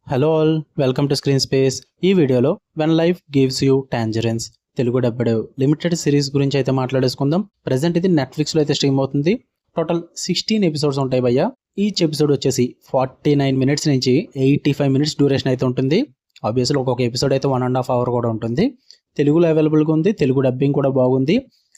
Hello all, welcome to screen space. ఈ వీడియోలో when life gives you tangerines Telugu dubbed limited series గురించి అయితే మాట్లాడేసుకుందాం. Present ఇది నెట్ఫ్లిక్స్లో అయితే స్ట్రీమ్ అవుతుంది. టోటల్ 16 ఎపిసోడ్స్ ఉంటాయి భయ్య. ఈచ్ ఎపిసోడ్ వచ్చేసి 49 మినిట్స్ నుంచి 85 మినిట్స్ డ్యూరేషన్ అయితే ఉంటుంది. ఆబ్వియస్లీ ఒక్కొక్క ఎపిసోడ్ అయితే 1.5 అవర్ కూడా ఉంటుంది. తెలుగులో అవైలబుల్గా ఉంది, తెలుగు డబ్బింగ్ కూడా బాగుంది.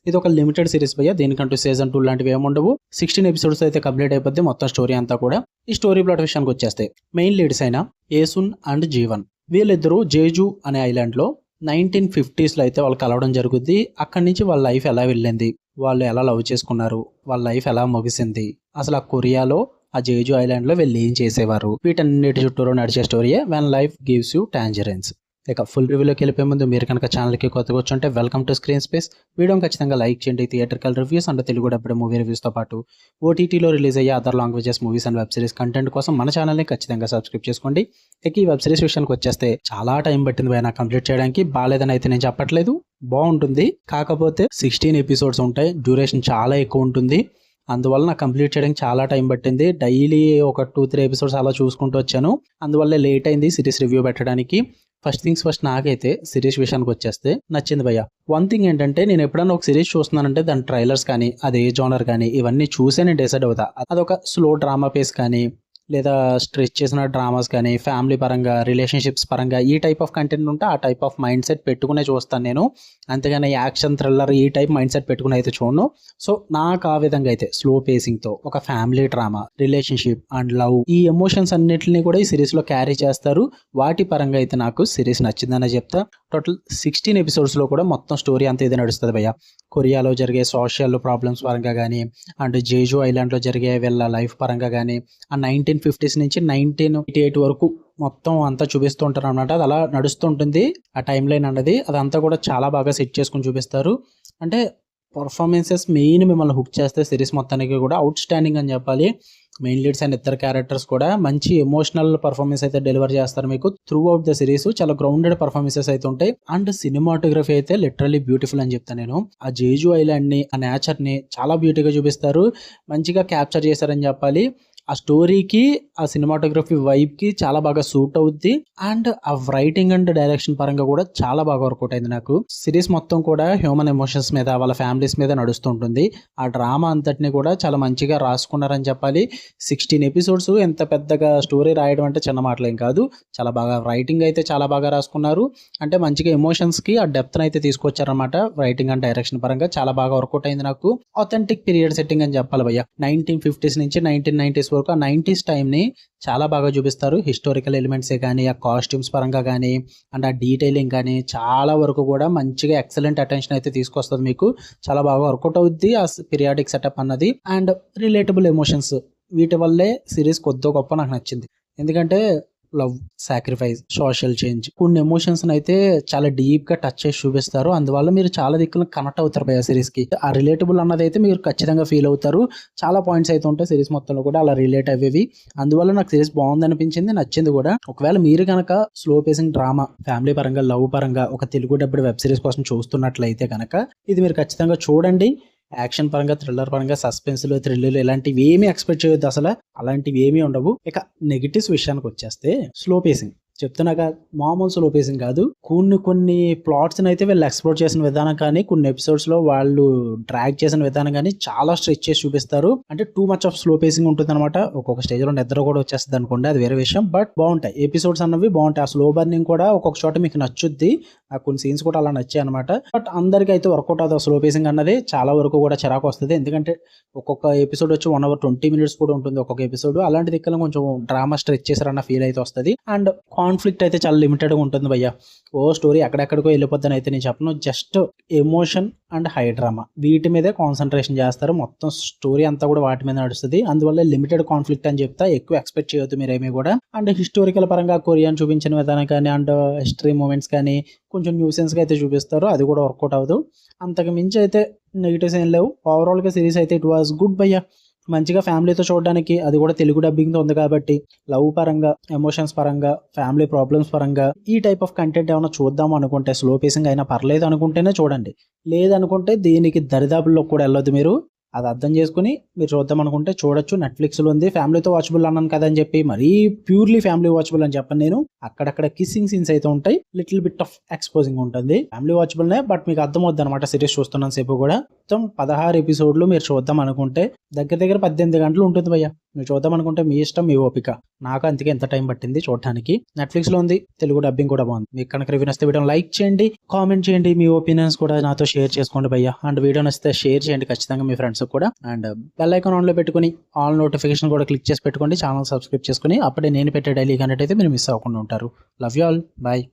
ఇది ఒక లిమిటెడ్ సిరీస్ భయ్య, దీనికంటూ సీజన్ 2 లాంటివి ఏముండవు. 16 ఎపిసోడ్స్ అయితే కంప్లీట్ అయిపోద్ది మొత్తం స్టోరీ అంతా కూడా. ఈ స్టోరీ ప్లాట్ విషయానికి వచ్చేస్తే మెయిన్ లీడ్స్ అయిన ఏసున్ అండ్ జీవన్, వీళ్ళిద్దరూ జేజు అనే ఐలాండ్ లో 1950s లో అయితే వాళ్ళు కలవడం జరుగుద్ది. అక్కడి నుంచి వాళ్ళ లైఫ్ ఎలా వెళ్ళింది, వాళ్ళు ఎలా లవ్ చేసుకున్నారు, వాళ్ళ లైఫ్ ఎలా ముగిసింది, అసలు ఆ కొరియాలో ఆ జేజు ఐలాండ్ లో వీళ్ళు ఏం చేసేవారు, వీటన్నిటి చుట్టూరు నడిచే స్టోరీయే వెన్ లైఫ్ గివ్స్ యూ టాంజరెన్స్. ఇక ఫుల్ రివ్యూలోకి వెళ్ళిపోయే ముందు మీరు కనుక ఛానల్కి కొత్తగా వచ్చుంటే వెల్కమ్ టు స్క్రీన్ స్పేస్. వీడియోని ఖచ్చితంగా లైక్ చేయండి. Theatrical reviews and Telugu dubbed movie రివ్యూస్తో పాటు ఓటీటీలో రిలీజ్ అయ్యే other languages movies and web series content కోసం మన ఛానల్ని ఖచ్చితంగా సబ్స్క్రైబ్ చేసుకోండి. ఇక ఈ వెబ్ సిరీస్ విషయానికి వచ్చేస్తే చాలా టైం పట్టింది భయ నాకు కంప్లీట్ చేయడానికి. బాగాలేదని అయితే నేను చెప్పట్లేదు, బాగుంటుంది. కాకపోతే 16 ఎపిసోడ్స్ ఉంటాయి, డ్యూరేషన్ చాలా ఎక్కువ ఉంటుంది. అందువల్ల నాకు కంప్లీట్ చేయడానికి చాలా టైం పట్టింది. డైలీ ఒక 2-3 ఎపిసోడ్స్ అలా చూసుకుంటూ వచ్చాను. అందువల్ల లేట్ అయింది సిరీస్ రివ్యూ పెట్టడానికి. ఫస్ట్ థింగ్స్ ఫస్ట్, నాకైతే సిరీస్ విషయానికి వచ్చేస్తే నచ్చింది భయ్య. వన్ థింగ్ ఏంటంటే, నేను ఎప్పుడైనా ఒక సిరీస్ చూస్తున్నానంటే దాని ట్రైలర్స్ కానీ, అది ఏ జోనర్ కానీ ఇవన్నీ చూసే నేను డిసైడ్ అవుతా. అదొక స్లో డ్రామా పేస్ కానీ, లేదా స్ట్రెచ్ చేసిన డ్రామాస్ కానీ, ఫ్యామిలీ పరంగా, రిలేషన్షిప్స్ పరంగా ఈ టైప్ ఆఫ్ కంటెంట్ ఉంటే ఆ టైప్ ఆఫ్ మైండ్ సెట్ పెట్టుకునే చూస్తాను నేను. అంతేగాని యాక్షన్ థ్రిల్లర్ ఈ టైప్ మైండ్ సెట్ పెట్టుకుని అయితే చూడను. సో నాకు ఆ విధంగా అయితే స్లో పేసింగ్తో ఒక family drama, relationship and love, ఈ ఎమోషన్స్ అన్నిటిని కూడా ఈ సిరీస్లో క్యారీ చేస్తారు. వాటి పరంగా అయితే నాకు సిరీస్ నచ్చిందనే చెప్తా. టోటల్ 16 ఎపిసోడ్స్లో కూడా మొత్తం స్టోరీ అంతా ఇది నడుస్తుంది భయ్య. కొరియాలో జరిగే సోషల్ ప్రాబ్లమ్స్ పరంగా కానీ, అండ్ జేజు ఐలాండ్లో జరిగే వీళ్ళ లైఫ్ పరంగా కానీ, ఆ 1950s నుంచి 1988 వరకు మొత్తం అంతా చూపిస్తూ ఉంటారు అనమాట. అది అలా నడుస్తుంటుంది ఆ టైం లైన్ అన్నది. అదంతా కూడా చాలా బాగా సెట్ చేసుకుని చూపిస్తారు. అంటే పర్ఫార్మెన్సెస్ మెయిన్ మిమ్మల్ని హుక్ చేస్తే సిరీస్ మొత్తానికి కూడా అవుట్ స్టాండింగ్ అని చెప్పాలి. మెయిన్ లీడ్స్ అండ్ ఇద్దరు క్యారెక్టర్స్ కూడా మంచి ఎమోషనల్ పర్ఫార్మెన్స్ అయితే డెలివర్ చేస్తారు మీకు త్రూ అవుట్ ద సిరీస్. చాలా గ్రౌండెడ్ పర్ఫార్మెన్సెస్ అయితే ఉంటాయి. అండ్ సినిమాటోగ్రఫీ అయితే లిటరలీ బ్యూటిఫుల్ అని చెప్తాను నేను. ఆ జేజు ఐలాండ్ ని, ఆ నేచర్ ని చాలా బ్యూటీగా చూపిస్తారు, మంచిగా క్యాప్చర్ చేశారని చెప్పాలి. ఆ స్టోరీకి, ఆ సినిమాటోగ్రఫీ వైబ్ కి చాలా బాగా సూట్ అవుద్ది. అండ్ ఆ రైటింగ్ అండ్ డైరెక్షన్ పరంగా కూడా చాలా బాగా వర్కౌట్ అయింది నాకు. సిరీస్ మొత్తం కూడా హ్యూమన్ ఎమోషన్స్ మీద, వాళ్ళ ఫ్యామిలీస్ మీద నడుస్తుంటుంది. ఆ డ్రామా అంతటిని కూడా చాలా మంచిగా రాసుకున్నారని చెప్పాలి. 16 ఎపిసోడ్స్ ఎంత పెద్దగా స్టోరీ రాయడం అంటే చిన్న మాటలేం కాదు. చాలా బాగా రైటింగ్ అయితే చాలా బాగా రాసుకున్నారు. అంటే మంచిగా ఎమోషన్స్ కి ఆ డెప్త్ అయితే తీసుకొచ్చారనమాట. రైటింగ్ అండ్ డైరెక్షన్ పరంగా చాలా బాగా వర్కౌట్ అయింది నాకు. ఆథెంటిక్ పీరియడ్ సెట్టింగ్ అని చెప్పాలి భయ్య. 1950s నుంచి 1990s వరకు ఆ 90s టైంని చాలా బాగా చూపిస్తారు. హిస్టారికల్ ఎలిమెంట్సే కానీ, ఆ కాస్ట్యూమ్స్ పరంగా కానీ, అండ్ ఆ డీటెయిలింగ్ కానీ చాలా వరకు కూడా మంచిగా ఎక్సలెంట్ అటెన్షన్ అయితే తీసుకొస్తుంది మీకు. చాలా బాగా వర్కౌట్ అవుద్ది ఆ పీరియాడిక్ సెటప్ అన్నది. అండ్ రిలేటబుల్ ఎమోషన్స్, వీటి వల్లే సిరీస్ కొద్దో గొప్ప నాకు నచ్చింది. ఎందుకంటే లవ్, సాక్రిఫైస్, సోషల్ చేంజ్, కొన్ని ఎమోషన్స్ అయితే చాలా డీప్ గా టచ్ చేసి చూపిస్తారు. అందువల్ల మీరు చాలా దిక్కులు కనెక్ట్ అవుతారు ఆ సిరీస్ కి. ఆ రిలేటబుల్ అన్నది అయితే మీరు ఖచ్చితంగా ఫీల్ అవుతారు. చాలా పాయింట్స్ అయితే ఉంటాయి సిరీస్ మొత్తంలో కూడా అలా రిలేట్ అయ్యేవి. అందువల్ల నాకు సిరీస్ బాగుంది అనిపించింది, నచ్చింది కూడా. ఒకవేళ మీరు కనుక స్లో పేసింగ్ డ్రామా, ఫ్యామిలీ పరంగా, లవ్ పరంగా ఒక తెలుగు డబ్బుడు వెబ్ సిరీస్ కోసం చూస్తున్నట్లయితే కనుక ఇది మీరు ఖచ్చితంగా చూడండి. యాక్షన్ పరంగా, థ్రిల్లర్ పరంగా, సస్పెన్స్లు, థ్రిల్లు ఇలాంటివి ఏమీ ఎక్స్పెక్ట్ చేయొద్దు అసలు. అలాంటివి ఏమీ ఉండవు. ఇక నెగిటివ్స్ విషయానికి వచ్చేస్తే స్లో పేసింగ్ చెప్తున్నాక మామూలు స్లో పేసింగ్ కాదు. కొన్ని ప్లాట్స్ అయితే వీళ్ళు ఎక్స్ప్లోర్ చేసిన విధానం కానీ, కొన్ని ఎపిసోడ్స్ లో వాళ్ళు డ్రాగ్ చేసిన విధానం కానీ చాలా స్ట్రెచ్ చేసి చూపిస్తారు. అంటే too much of slow facing ఉంటుంది అనమాట. ఒక్కొక్క స్టేజ్ లో నిద్ర కూడా వచ్చేస్తుంది అనుకోండి, అది వేరే విషయం. బట్ బాగుంటాయి ఎపిసోడ్స్ అన్నవి, బాగుంటాయి. ఆ స్లో బర్నింగ్ కూడా ఒక్కొక్క చోట మీకు నచ్చుద్ది. నాకు కొన్ని సీన్స్ కూడా అలా నచ్చాయి అనమాట. బట్ అందరికి అయితే వర్కౌట్ అవుతుంది స్లో పేసింగ్ అన్నది. చాలా వరకు కూడా చిరాకు వస్తుంది. ఎందుకంటే ఒక్కొక్క ఎపిసోడ్ వచ్చి 1 hour 20 minutes కూడా ఉంటుంది ఒక్కొక్క ఎపిసోడ్. అలాంటి దిక్కులో కొంచెం డ్రామా స్ట్రెచ్ చేశారన్న ఫీల్ అయితే వస్తుంది. అండ్ కాన్ఫ్లిక్ట్ అయితే చాలా లిమిటెడ్గా ఉంటుంది భయ్య. ఓ స్టోరీ ఎక్కడెక్కడికో వెళ్ళిపోద్దని అయితే నేను చెప్పను. Just emotion and high drama వీటి మీదే కాన్సన్ట్రేషన్ చేస్తారు. మొత్తం స్టోరీ అంతా కూడా వాటి మీద నడుస్తుంది. అందువల్ల లిమిటెడ్ కాన్ఫ్లిక్ట్ అని చెప్తా, ఎక్కువ ఎక్స్పెక్ట్ చేయొద్దు మీరేమీ కూడా. అండ్ హిస్టారికల్ పరంగా కొరియాని చూపించిన విధానం కానీ, అండ్ హిస్టరీ మూమెంట్స్ కానీ కొంచెం న్యూసెన్స్గా అయితే చూపిస్తారు. అది కూడా వర్కౌట్ అవ్వదు. అంతకు మించి అయితే నెగిటివ్స్ ఏం లేవు. ఓవరాల్గా సిరీస్ అయితే ఇట్ వాజ్ గుడ్ భయ్య. మంచిగా ఫ్యామిలీతో చూడడానికి, అది కూడా తెలుగు డబ్బింగ్తో ఉంది కాబట్టి, లవ్ పరంగా, ఎమోషన్స్ పరంగా, ఫ్యామిలీ ప్రాబ్లమ్స్ పరంగా ఈ టైప్ ఆఫ్ కంటెంట్ ఏమైనా చూద్దాం అనుకుంటే, స్లో పేసింగ్ అయినా పర్లేదు అనుకుంటేనే చూడండి. లేదనుకుంటే దీనికి దరిదాపుల్లో కూడా వెళ్ళొద్దు మీరు. అది అర్థం చేసుకుని మీరు చూద్దాం అనుకుంటే చూడొచ్చు. నెట్ఫ్లిక్స్లో ఉంది. ఫ్యామిలీతో వాచబుల్ అన్నాను కదా అని చెప్పి మరీ ప్యూర్లీ ఫ్యామిలీ వాచబుల్ అని చెప్పను నేను. అక్కడక్కడ కిస్సింగ్ సీన్స్ అయితే ఉంటాయి, లిటిల్ బిట్ ఆఫ్ ఎక్స్పోజింగ్ ఉంటుంది. ఫ్యామిలీ వాచబుల్నే, బట్ మీకు అర్థమవుద్ది అనమాట సిరీస్ చూస్తున్నాను సేపు కూడా. మొత్తం 16 ఎపిసోడ్లు మీరు చూద్దాం అనుకుంటే దగ్గర దగ్గర 18 గంటలు ఉంటుంది భయ్య. మీరు చూద్దాం అనుకుంటే మీ ఇష్టం, మీ ఓపిక. నాకు అందుకే ఎంత టైం పట్టింది చూడటానికి. నెట్ఫ్లిక్స్లో ఉంది, తెలుగు డబ్బింగ్ కూడా బాగుంది. మీకు కనుక రివ్యూ నచ్చితే వీడియోని లైక్ చేయండి, కామెంట్ చేయండి, మీ ఒపీనియన్స్ కూడా నాతో షేర్ చేసుకోండి భయ్య. అండ్ వీడియో నచ్చితే షేర్ చేయండి ఖచ్చితంగా మీ ఫ్రెండ్స్ కూడా. అండ్ బెల్ ఐకాన్ ఆన్లో పెట్టుకుని ఆల్ నోటిఫికేషన్ కూడా క్లిక్ చేసి పెట్టుకోండి. ఛానల్ సబ్స్క్రైబ్ చేసుకుని అప్పుడే నేను పెట్టే డైలీ కనెక్ట్ అయితే మీరు మిస్ అవ్వకుండా ఉంటారు. Love you all, bye.